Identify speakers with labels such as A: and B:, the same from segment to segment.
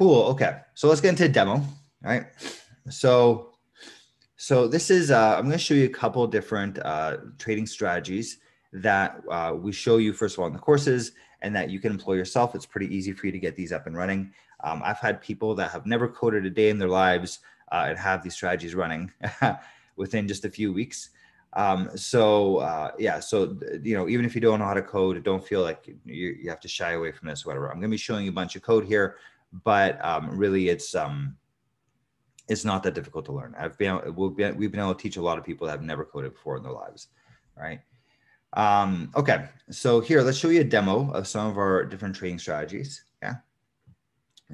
A: Cool. Okay. So let's get into a demo. All right. So this is, I'm going to show you a couple different trading strategies that we show you, first of all, in the courses, and that you can employ yourself. It's pretty easy for you to get these up and running. I've had people that have never coded a day in their lives and have these strategies running within just a few weeks. Yeah, so, even if you don't know how to code, don't feel like you have to shy away from this, whatever. I'm going to be showing you a bunch of code here, but really it's not that difficult to learn. We've been able to teach a lot of people that have never coded before in their lives, right? Okay, so here, let's show you a demo of some of our different trading strategies. Yeah.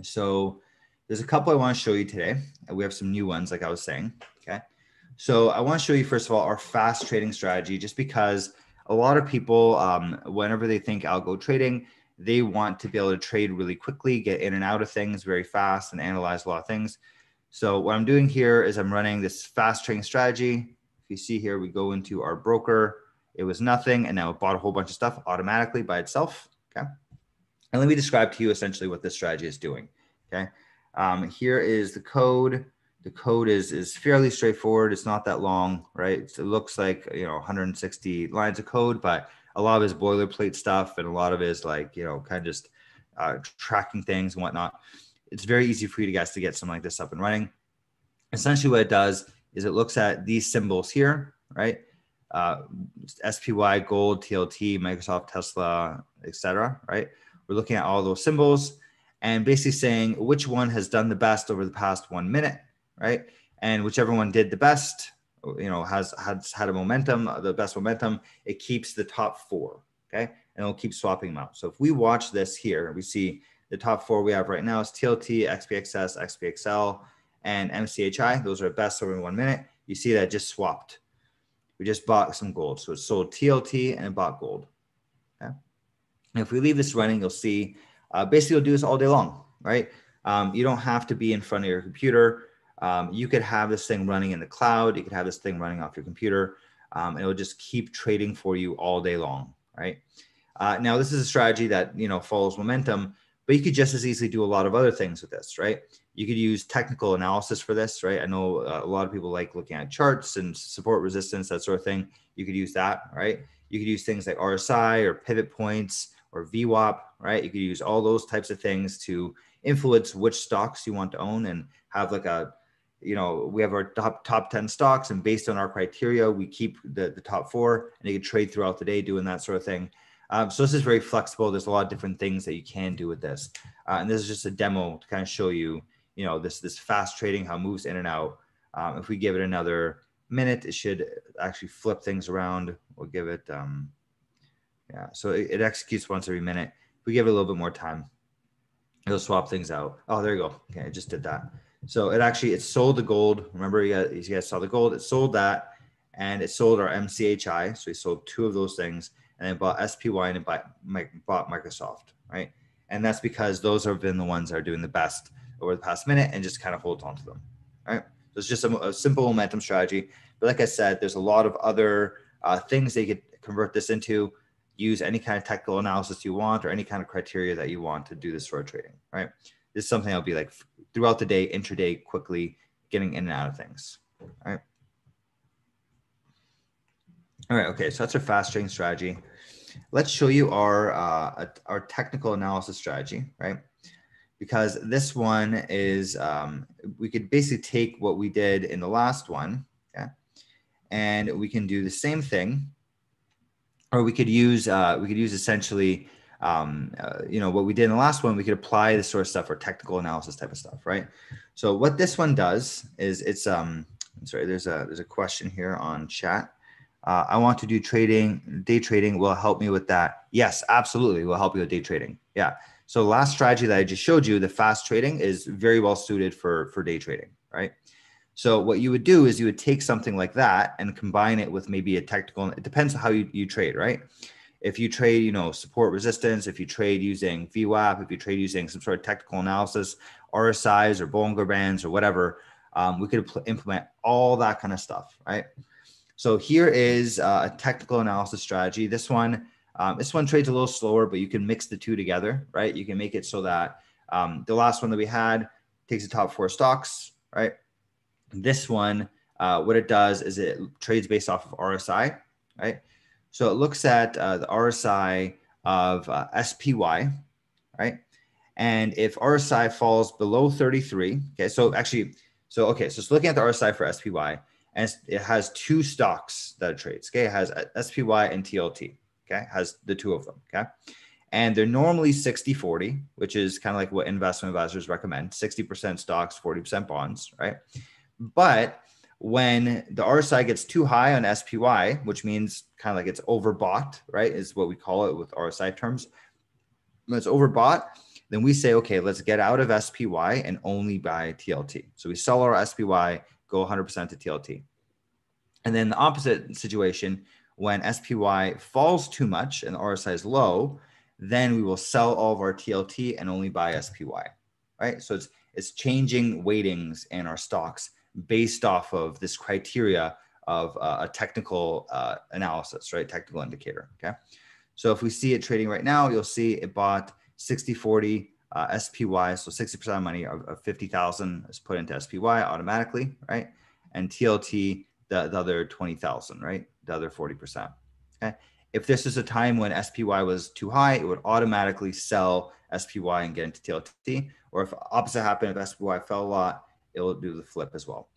A: So there's a couple I want to show you today. We have some new ones, like I was saying. Okay. So I want to show you, first of all, our fast trading strategy, just because a lot of people, whenever they think algo trading, they want to be able to trade really quickly, get in and out of things very fast, and analyze a lot of things. So what I'm doing here is I'm running this fast trading strategy. If you see here, we go into our broker. It was nothing, and now it bought a whole bunch of stuff automatically by itself. Okay. And let me describe to you essentially what this strategy is doing. Okay. Here is the code. The code is fairly straightforward. It's not that long, right? So it looks like, 160 lines of code, but a lot of it is boilerplate stuff, and a lot of it is like, kind of just tracking things and whatnot. It's very easy for you guys to get something like this up and running. Essentially what it does is it looks at these symbols here, right? SPY, gold, TLT, Microsoft, Tesla, etc. Right? We're looking at all those symbols and basically saying which one has done the best over the past 1 minute, right? And whichever one did the best, has had a momentum, the best momentum, it keeps the top 4, okay? And it'll keep swapping them out. So if we watch this here, we see the top 4 we have right now is TLT, XPXS, XPXL, and MCHI. Those are best over 1 minute. You see that just swapped. We just bought some gold. So it sold TLT and it bought gold. Okay. And if we leave this running, you'll see basically you'll do this all day long, right? You don't have to be in front of your computer. You could have this thing running in the cloud. You could have this thing running off your computer. And it'll just keep trading for you all day long, right? Now, this is a strategy that, follows momentum, but you could just as easily do a lot of other things with this, right? You could use technical analysis for this, right? I know a lot of people like looking at charts and support resistance, that sort of thing. You could use that, right? You could use things like RSI or pivot points or VWAP, right? You could use all those types of things to influence which stocks you want to own and have like we have our top 10 stocks, and based on our criteria, we keep the top 4, and you can trade throughout the day doing that sort of thing. So this is very flexible. There's a lot of different things that you can do with this. And this is just a demo to kind of show you, this fast trading, how it moves in and out. If we give it another minute, it should actually flip things around. We'll give it, so it executes once every minute. If we give it a little bit more time, it'll swap things out. Oh, there you go. Okay, I just did that. So it sold the gold. Remember, you guys saw the gold. It sold that, and it sold our MCHI. So we sold 2 of those things, and then bought SPY and it bought Microsoft, right? And that's because those have been the ones that are doing the best over the past minute, and just kind of holds on to them, right? So it's just a simple momentum strategy. But like I said, there's a lot of other things that you could convert this into. Use any kind of technical analysis you want, or any kind of criteria that you want to do this sort of trading, right? This is something that'll be like throughout the day, intraday, quickly getting in and out of things, all right? All right, okay, so that's our fast trading strategy. Let's show you our technical analysis strategy, right? Because this one is, we could basically take what we did in the last one, okay? And we can do the same thing, or we could use essentially, what we did in the last one. We could apply this sort of stuff, or technical analysis type of stuff, right? So what this one does is it's, I'm sorry, there's a question here on chat. I want to do day trading. Will it help me with that? Yes, absolutely. Will help you with day trading. Yeah. So the last strategy that I just showed you, the fast trading, is very well suited for day trading, right? So what you would do is you would take something like that and combine it with maybe a technical, it depends on how you trade, right? If you trade, support resistance, if you trade using VWAP, if you trade using some sort of technical analysis, RSIs or Bollinger Bands or whatever, we could implement all that kind of stuff, right? So here is a technical analysis strategy. This one trades a little slower, but you can mix the two together, right? You can make it so that The last one that we had takes the top 4 stocks, right? This one, what it does is it trades based off of RSI, right? So it looks at the RSI of SPY, right? And if RSI falls below 33, okay, so it's looking at the RSI for SPY, and it has 2 stocks that it trades, okay? It has SPY and TLT, okay? It has the 2 of them, okay? And they're normally 60-40, which is kind of like what investment advisors recommend, 60% stocks, 40% bonds, right? But when the RSI gets too high on SPY, which means kind of like it's overbought, right, is what we call it with RSI terms. When it's overbought, then we say, okay, let's get out of SPY and only buy TLT. So we sell our SPY, go 100% to TLT. And then the opposite situation, when SPY falls too much and the RSI is low, then we will sell all of our TLT and only buy SPY, right? So it's changing weightings in our stocks based off of this criteria of a technical analysis, right? Technical indicator, okay? So if we see it trading right now, you'll see it bought 60-40 SPY, so 60% of money of 50,000 is put into SPY automatically, right? And TLT, the other 20,000, right? The other 40%, okay? If this is a time when SPY was too high, it would automatically sell SPY and get into TLT. Or if opposite happened, if SPY fell a lot, it will do the flip as well.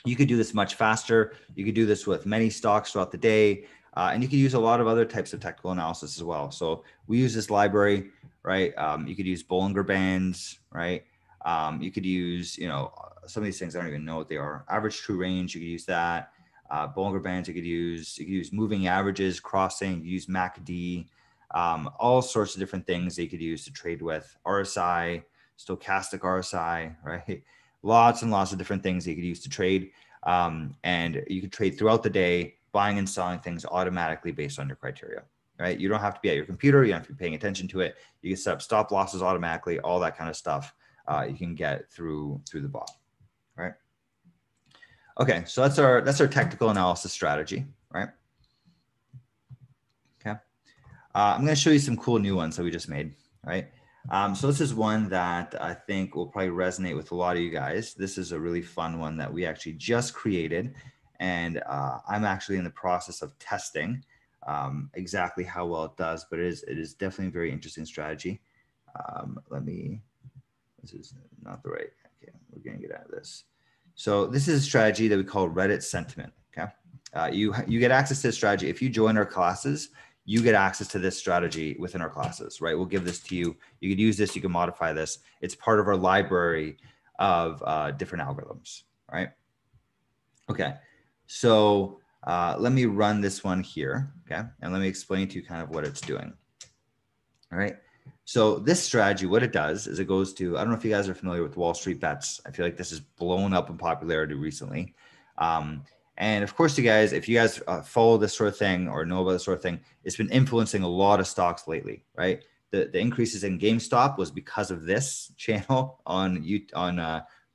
A: You could do this much faster. You could do this with many stocks throughout the day. And you could use a lot of other types of technical analysis as well. So we use this library, right? You could use Bollinger Bands, right? You could use, some of these things, I don't even know what they are. Average true range, you could use that. Bollinger Bands, you could use moving averages, crossing, you could use MACD, all sorts of different things that you could use to trade with. RSI, stochastic RSI, right? Lots and lots of different things that you could use to trade. And you could trade throughout the day, buying and selling things automatically based on your criteria, right? You don't have to be at your computer. You don't have to be paying attention to it. You can set up stop losses automatically, all that kind of stuff you can get through the bot, right? Okay, so that's our technical analysis strategy, right? Okay, I'm going to show you some cool new ones that we just made, right? So this is one that I think will probably resonate with a lot of you guys. This is a really fun one that we actually just created, and I'm actually in the process of testing exactly how well it does, but it is definitely a very interesting strategy. This is not the right, okay, we're going to get out of this. So this is a strategy that we call Reddit sentiment, okay? You get access to this strategy. If you join our classes, you get access to this strategy within our classes, right? We'll give this to you. You could use this, you can modify this. It's part of our library of different algorithms, right? Okay, so let me run this one here, okay? And let me explain to you kind of what it's doing, all right? So this strategy, what it does is it goes to, I don't know if you guys are familiar with Wall Street Bets. I feel like this has blown up in popularity recently. And of course, you guys, if you guys follow this sort of thing or know about this sort of thing, it's been influencing a lot of stocks lately, right? The increases in GameStop was because of this channel on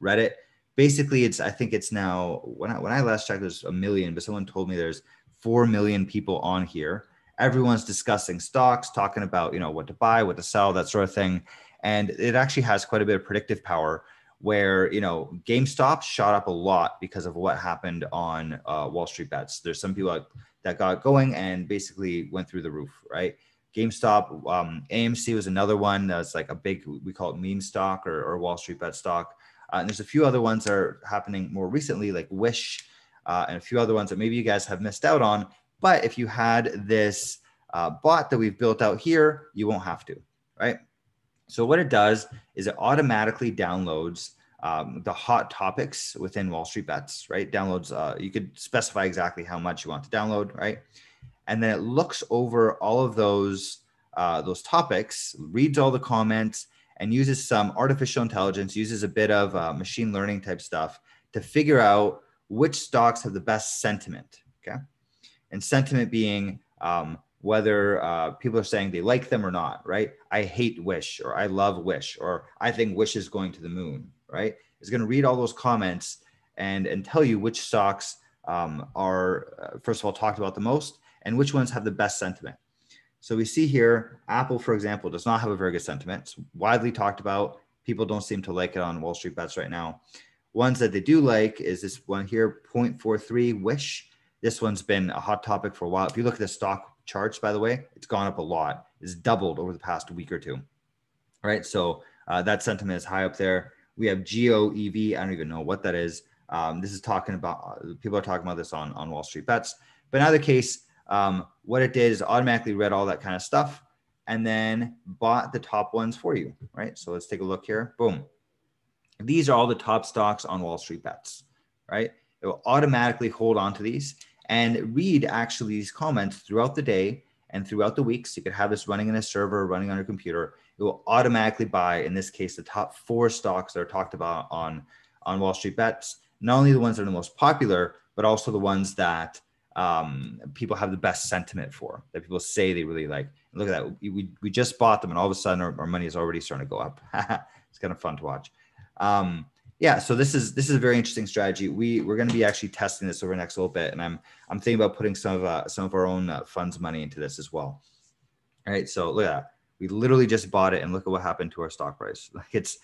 A: Reddit. Basically, I think it's now, when I last checked, there's 1 million, but someone told me there's 4 million people on here. Everyone's discussing stocks, talking about, what to buy, what to sell, that sort of thing. And it actually has quite a bit of predictive power where, GameStop shot up a lot because of what happened on Wall Street Bets. There's some people that got going and basically went through the roof, right? GameStop, AMC was another one that's like a big, we call it meme stock or Wall Street Bet stock. And there's a few other ones that are happening more recently, like Wish and a few other ones that maybe you guys have missed out on. But if you had this bot that we've built out here, you won't have to, right? So what it does is it automatically downloads the hot topics within Wall Street Bets, right? Downloads, you could specify exactly how much you want to download, right? And then it looks over all of those topics, reads all the comments, and uses some artificial intelligence, uses a bit of machine learning type stuff to figure out which stocks have the best sentiment, okay? And sentiment being whether people are saying they like them or not, right? I hate Wish, or I love Wish, or I think Wish is going to the moon, right? It's going to read all those comments and tell you which stocks are, first of all, talked about the most and which ones have the best sentiment. So we see here, Apple, for example, does not have a very good sentiment. It's widely talked about. People don't seem to like it on Wall Street Bets right now. Ones that they do like is this one here, 0.43 Wish. This one's been a hot topic for a while. If you look at the stock charts, by the way, it's gone up a lot. It's doubled over the past week or two. All right. So that sentiment is high up there. We have GOEV. I don't even know what that is. This is talking about, people are talking about this on Wall Street Bets. But in either case, what it did is automatically read all that kind of stuff and then bought the top ones for you, right? So let's take a look here. Boom. These are all the top stocks on Wall Street Bets, right? It will automatically hold on to these and read actually these comments throughout the day and throughout the weeks. You could have this running in a server, running on your computer. It will automatically buy, in this case, the top 4 stocks that are talked about on Wall Street Bets. Not only the ones that are the most popular, but also the ones that people have the best sentiment for, that people say they really like. Look at that. We just bought them and all of a sudden our money is already starting to go up. It's kind of fun to watch. Yeah, so this is a very interesting strategy. We're going to be actually testing this over the next little bit, and I'm thinking about putting some of our own funds money into this as well. All right, so look at that. We literally just bought it, and look at what happened to our stock price. Like it's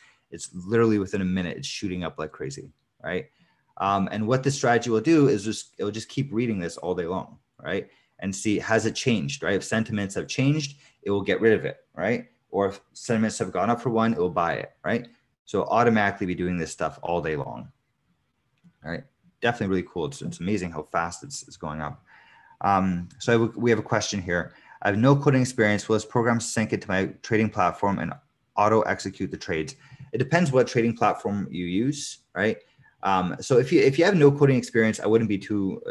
A: literally within a minute, it's shooting up like crazy, right? And what this strategy will do is it'll just keep reading this all day long, right? And see, has it changed, right? If sentiments have changed, it will get rid of it, right? Or if sentiments have gone up for one, it will buy it, right? So automatically be doing this stuff all day long. All right. Definitely really cool. It's amazing how fast it's going up. So we have a question here. I have no coding experience. Will this program sync into my trading platform and auto execute the trades? It depends what trading platform you use, right? So if you have no coding experience, I wouldn't be too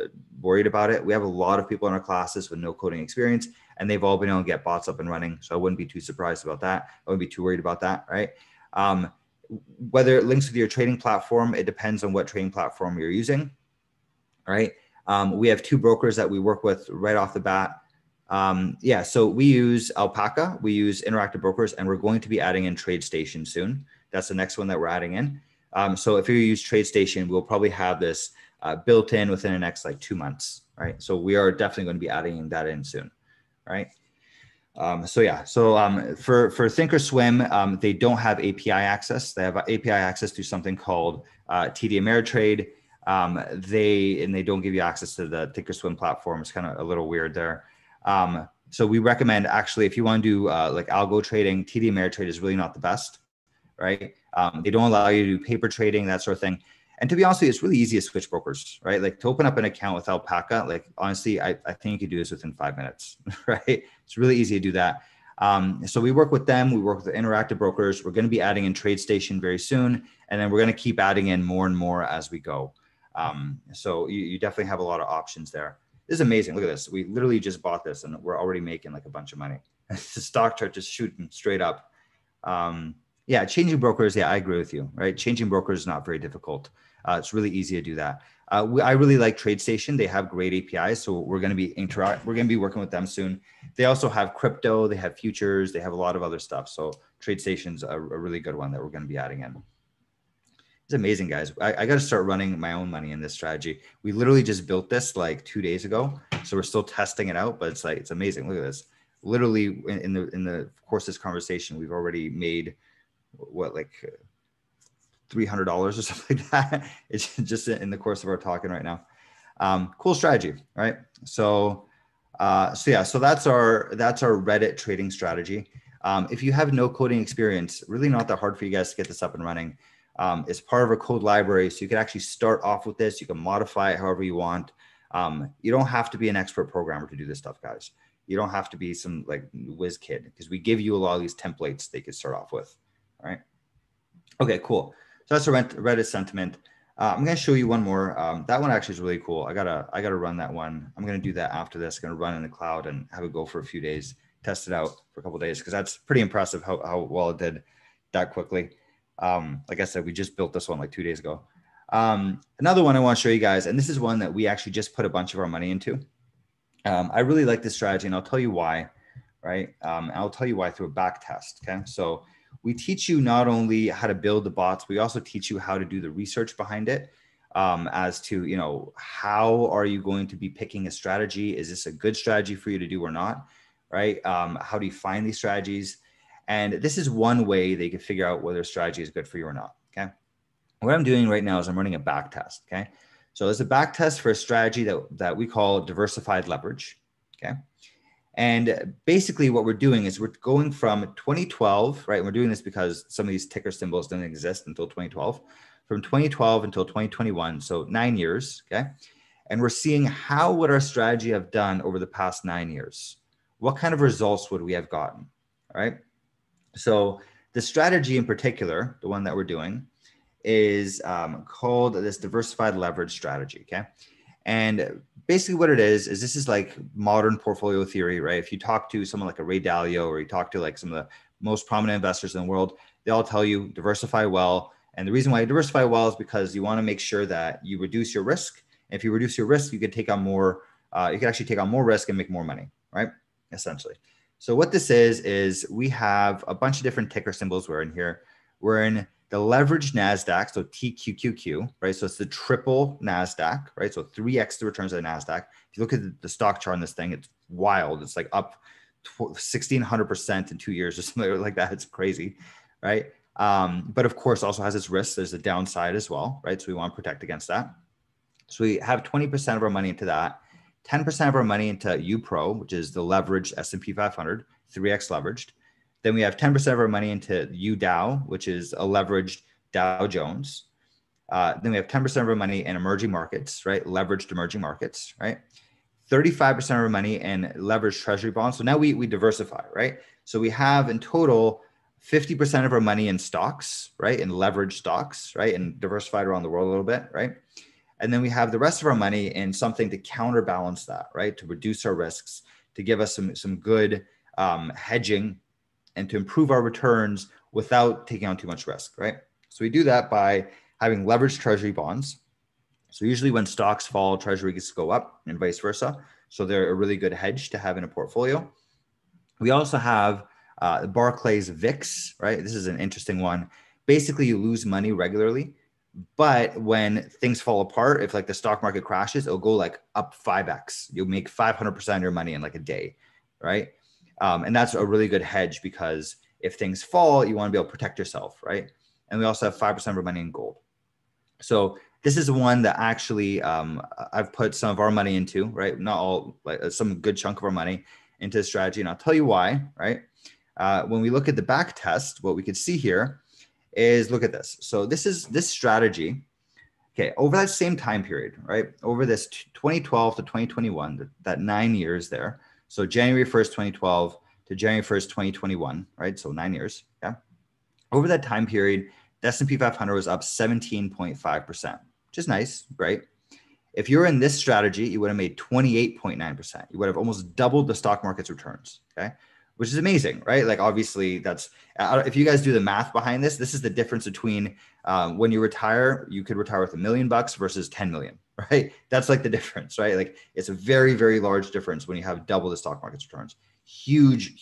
A: worried about it. We have a lot of people in our classes with no coding experience, and they've all been able to get bots up and running. So I wouldn't be too surprised about that. I wouldn't be too worried about that, right? Whether it links with your trading platform, it depends on what trading platform you're using, right? We have 2 brokers that we work with right off the bat. Yeah, so we use Alpaca, we use Interactive Brokers, and we're going to be adding in TradeStation soon. That's the next one that we're adding in. So if you use TradeStation, we'll probably have this built in within the next like 2 months, right? So we are definitely going to be adding that in soon, right? So for Thinkorswim, they don't have API access. They have API access to something called TD Ameritrade. They don't give you access to the Thinkorswim platform. It's kind of a little weird there. So we recommend actually, if you want to do like algo trading, TD Ameritrade is really not the best, right? They don't allow you to do paper trading, that sort of thing. And to be honest with you, it's really easy to switch brokers, right? Like to open up an account with Alpaca, like honestly, I think you do this within 5 minutes, right? It's really easy to do that. So we work with them. We work with the Interactive Brokers. We're going to be adding in TradeStation very soon. And then we're going to keep adding in more and more as we go. So you definitely have a lot of options there. This is amazing. Look at this. We literally just bought this and we're already making like a bunch of money. The stock chart just shooting straight up. Yeah, changing brokers. Yeah, I agree with you, right? Changing brokers is not very difficult. It's really easy to do that. I really like TradeStation. They have great APIs, so we're going to be working with them soon. They also have crypto, they have futures, they have a lot of other stuff. So TradeStation's a really good one that we're going to be adding in. It's amazing, guys. I got to start running my own money in this strategy. We literally just built this like 2 days ago, so we're still testing it out. But it's amazing. Look at this. Literally in the course of this conversation, we've already made what, like $300 or something like that. It's just in the course of our talking right now. Cool strategy, right? So that's our Reddit trading strategy. If you have no coding experience, really not that hard for you guys to get this up and running. It's part of our code library, so you can actually start off with this. You can modify it however you want. You don't have to be an expert programmer to do this stuff, guys. You don't have to be some like whiz kid, because we give you a lot of these templates they could start off with. All right. Okay, cool. So that's a Reddit sentiment. I'm going to show you one more. That one actually is really cool. I gotta run that one. I'm going to do that after this. Going to run in the cloud and have it go for a few days, test it out for a couple of days, because that's pretty impressive how well it did that quickly. Like I said, we just built this one like 2 days ago. Another one I want to show you guys, and this is one that we actually just put a bunch of our money into. I really like this strategy, and I'll tell you why, right? I'll tell you why through a back test, okay? So we teach you not only how to build the bots, we also teach you how to do the research behind it, as to, you know, how are you going to be picking a strategy? Is this a good strategy for you to do or not, right? How do you find these strategies? And this is one way that you can figure out whether a strategy is good for you or not. Okay. What I'm doing right now is I'm running a back test. Okay. So there's a back test for a strategy that we call diversified leverage. Okay. And basically what we're doing is we're going from 2012, right? And we're doing this because some of these ticker symbols didn't exist until 2012, from 2012 until 2021. So 9 years. Okay. And we're seeing how would our strategy have done over the past 9 years? What kind of results would we have gotten? All right. So the strategy in particular, the one that we're doing, is called this diversified leverage strategy. Okay. And basically what it is this is like modern portfolio theory, right? If you talk to someone like a Ray Dalio, or you talk to like some of the most prominent investors in the world, they all tell you diversify well. And the reason why you diversify well is because you want to make sure that you reduce your risk. And if you reduce your risk, you can take on more, you can actually take on more risk and make more money, right? Essentially. So what this is we have a bunch of different ticker symbols. We're in here. We're in the leveraged NASDAQ, so TQQQ, right? So it's the triple NASDAQ, right? So 3x the returns of the NASDAQ. If you look at the stock chart on this thing, it's wild. It's like up 1,600% in 2 years or something like that. It's crazy, right? But of course, also has its risks. There's a downside as well, right? So we want to protect against that. So we have 20% of our money into that, 10% of our money into UPRO, which is the leveraged S&P 500, 3x leveraged. Then we have 10% of our money into UDOW, which is a leveraged Dow Jones. Then we have 10% of our money in emerging markets, right? Leveraged emerging markets, right? 35% of our money in leveraged treasury bonds. So now we diversify, right? So we have in total 50% of our money in stocks, right? In leveraged stocks, right? And diversified around the world a little bit, right? And then we have the rest of our money in something to counterbalance that, right? To reduce our risks, to give us some good hedging, and to improve our returns without taking on too much risk, right? So we do that by having leveraged treasury bonds. So usually when stocks fall, treasuries go up and vice versa. So they're a really good hedge to have in a portfolio. We also have Barclays Vix, right? This is an interesting one. Basically, you lose money regularly, but when things fall apart, if like the stock market crashes, it'll go like up 5x. You'll make 500% of your money in like a day, right? And that's a really good hedge because if things fall, you want to be able to protect yourself, right? And we also have 5% of our money in gold. So this is one that actually I've put some of our money into, right? Not all, like some good chunk of our money into the strategy. And I'll tell you why, right? When we look at the back test, what we could see here is, look at this. So this is this strategy. Okay, over that same time period, right? Over this 2012 to 2021, that 9 years there. So January 1st, 2012 to January 1st, 2021, right? So 9 years, yeah. Over that time period, the S&P 500 was up 17.5%, which is nice, great. If you're in this strategy, you would have made 28.9%. You would have almost doubled the stock market's returns, okay? Which is amazing, right? Like obviously that's, if you guys do the math behind this, this is the difference between when you retire, you could retire with $1 million versus 10 million, right? That's like the difference, right? Like it's a very, very large difference when you have double the stock market's returns. Huge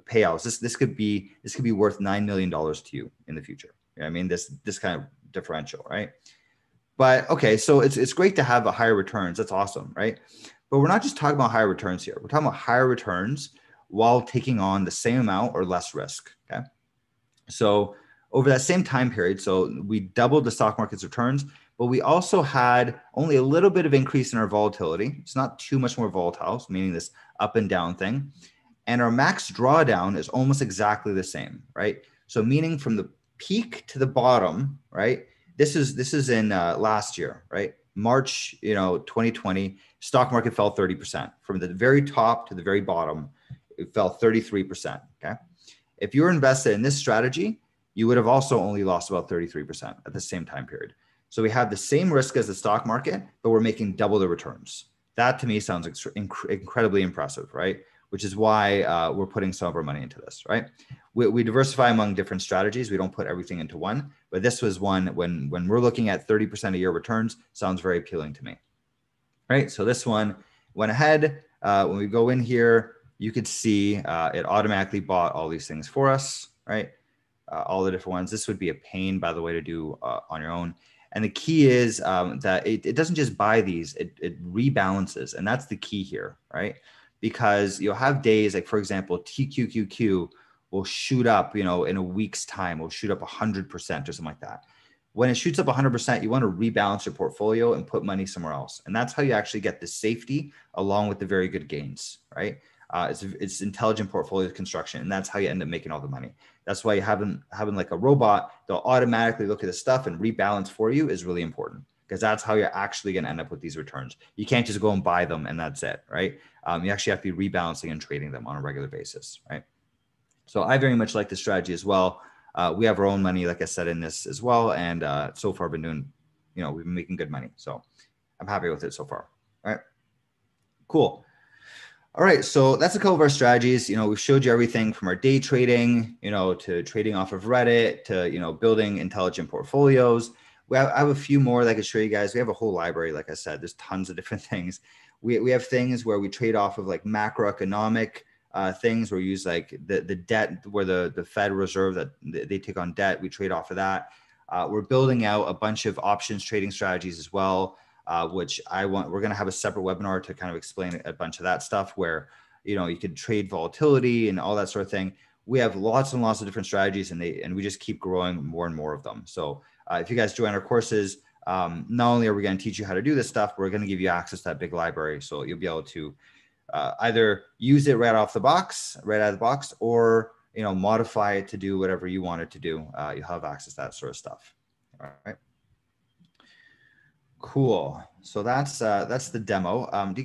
A: payouts. This could be worth $9 million to you in the future. You know what I mean, this kind of differential, right? But okay, so it's great to have a higher returns. That's awesome, right? But we're not just talking about higher returns here. We're talking about higher returns while taking on the same amount or less risk, okay? So over that same time period, so we doubled the stock market's returns, but we also had only a little bit of increase in our volatility. It's not too much more volatile, meaning this up and down thing. And our max drawdown is almost exactly the same, right? So meaning from the peak to the bottom, right? This is in last year, right? March, 2020, stock market fell 30%. From the very top to the very bottom, it fell 33%, okay? If you were invested in this strategy, you would have also only lost about 33% at the same time period. So we have the same risk as the stock market, but we're making double the returns. That to me sounds incredibly impressive, right? Which is why we're putting some of our money into this, right? We diversify among different strategies. We don't put everything into one, but this was one when we're looking at 30% a year returns, sounds very appealing to me, right? So this one went ahead. When we go in here, you could see it automatically bought all these things for us, right? All the different ones. This would be a pain, by the way, to do on your own. And the key is that it doesn't just buy these, it rebalances. And that's the key here, right? Because you'll have days like, for example, TQQQ will shoot up, you know, in a week's time, will shoot up 100% or something like that. When it shoots up 100%, you want to rebalance your portfolio and put money somewhere else. And that's how you actually get the safety along with the very good gains, right? It's intelligent portfolio construction, and that's how you end up making all the money. That's why having like a robot that'll automatically look at the stuff and rebalance for you is really important, because that's how you're actually going to end up with these returns. You can't just go and buy them and that's it, right? You actually have to be rebalancing and trading them on a regular basis, right? So I very much like this strategy as well. We have our own money, like I said, in this as well. And so far been doing, you know, we've been making good money. So I'm happy with it so far. All right, cool. All right, so that's a couple of our strategies. You know, we've showed you everything from our day trading, you know, to trading off of Reddit, to, you know, building intelligent portfolios. I have a few more that I could show you guys. We have a whole library, like I said, there's tons of different things. We have things where we trade off of like macroeconomic things where we use like the debt, where the Fed Reserve, that they take on debt, we trade off of that. We're building out a bunch of options trading strategies as well, which we're going to have a separate webinar to kind of explain a bunch of that stuff, where, you know, you could trade volatility and all that sort of thing. We have lots and lots of different strategies, and we just keep growing more and more of them. So if you guys join our courses, not only are we going to teach you how to do this stuff, we're going to give you access to that big library. So you'll be able to either use it right out of the box, or, you know, modify it to do whatever you want it to do. You'll have access to that sort of stuff. All right. Cool. So that's the demo. Do you